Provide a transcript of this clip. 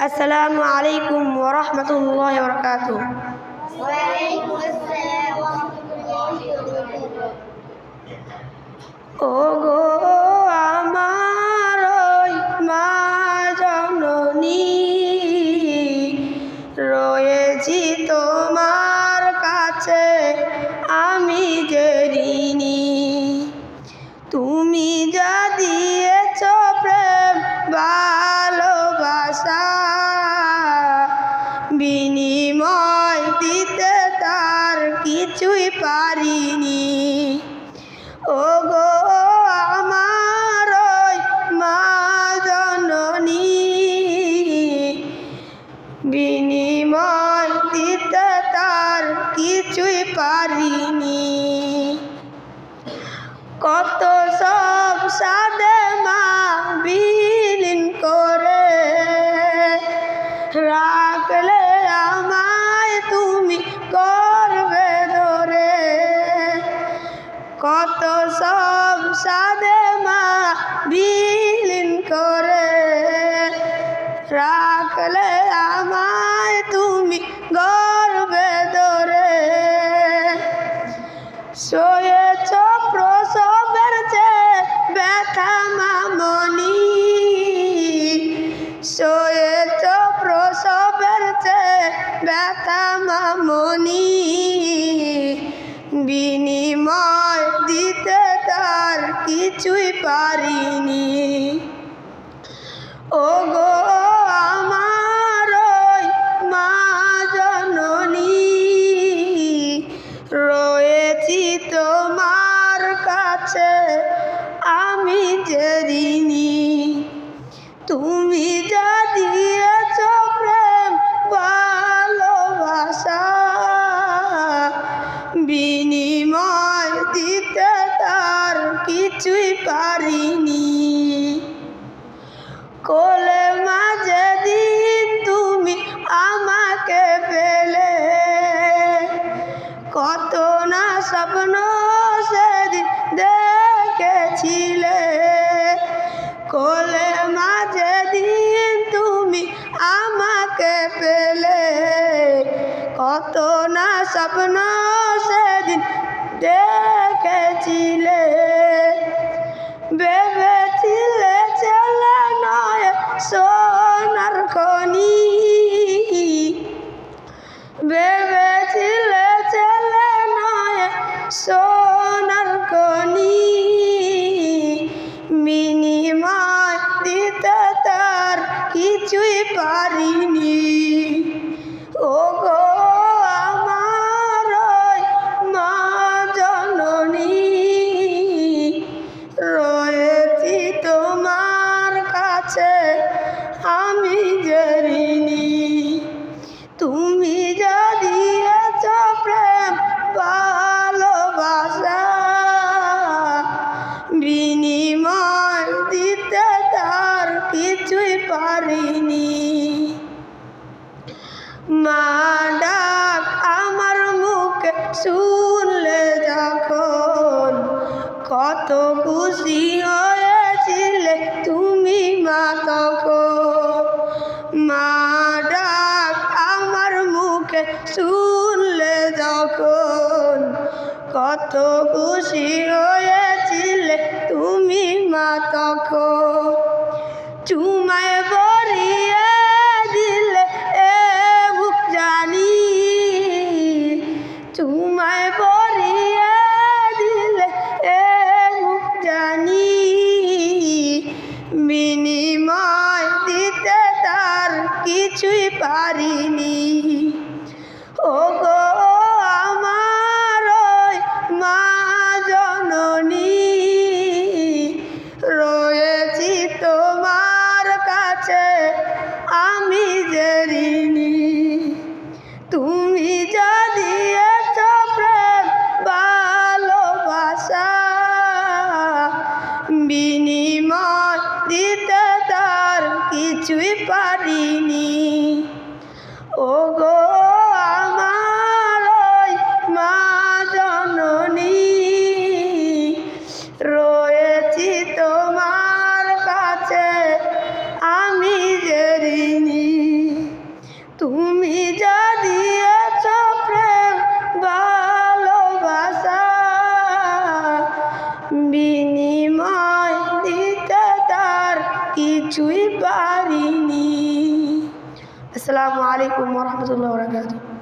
আসসালামু আলাইকুম ওয়া রাহমাতুল্লাহি ওয়া বারাকাতুহু। ওয়া আলাইকুম আসসালাম ওয়া রাহমাতুল্লাহি ওয়া বারাকাতুহু। ওগো আমার ওই মা জননী, রয়েছি তোমার কাছে আমি যে ঋণী। তুমি যা দিয়েছ প্রেম ভালোবাসা, বিনিময় দিতে তার কিছুই পারিনি। ওগো আমার ওই মা জননী, বিনিময় দিতে তার কিছুই পারিনি। কত সব সাদে মা বিলীন করে রাখলে আমায় তুমি গর্বে ধরে। কত সব সাদে মা বিলীন করে রাখলে আমায় তুমি গর্বে ধরে। সয়েছ প্রসবের চেয়ে ব্যথা মামনি, সয়েছ প্রসবের চেয়ে ব্যথা মামনি, বিনিময় দিতে তার কিছুই পারিনি। ওগো আমার ওই মা জননী, রয়েছি তোমার কাছে আমি যে ঋণী। তুমি যা দিয়েছ প্রেম ভালোবাসা, বিনিময় দিতে তার কিছুই পারিনি। কোলে মাঝে দিন তুমি আমাকে পেলে, কত না স্বপ্ন সেদিন দেখেছিলে। কোলে মাঝে দিন তুমি আমাকে পেলে, কত না স্বপ্ন সেদিন দেখেছিলে। ভেবেছিলে ছেলে নয় সোনার খনি, ভেবেছিলে ছেলে নয় সোনার খনি, বিনিময় দিতে তার কিছুই পারিনি। ওগো আমার ওই মা জননী, রয়েছি তোমার কাছে আমি যে ঋণী। তুমি যা দিয়েছ প্রেম ভালোবাসা, বিনিময় দিতে তার কিছুই পারিনি। মা ডাক আমার মুখে শুনলে যখন, কত খুশি হয়েছিলে তুমি মা তখন। মা ডাক আমার মুখে শুনলে যখন, কত খুশি হয়েছিলে তুমি মা তখন। চুমায় ভরিয়ে দিলে এ বুক জানি, চুমায় ভরিয়ে দিলে এ বুক জানি, বিনিময় দিতে তার কিছুই পারিনি। ওগো আমার ওই মা জননী, রয়েছি তোমার কাছে আমি যে ঋণী। তুমি যা দিয়েছ প্রেম ভালোবাসা, বিনিময় দিতে তার কিছুই পারিনি। ওগো আমার ওই মা জননী, রয়েছি তোমার কাছে আমি যে ঋণী। বিনিময় দিতে তার কিছুই পারিনি। আসসালামু আলাইকুম ওয়া রাহমাতুল্লাহি ওয়া বারাকাতুহু।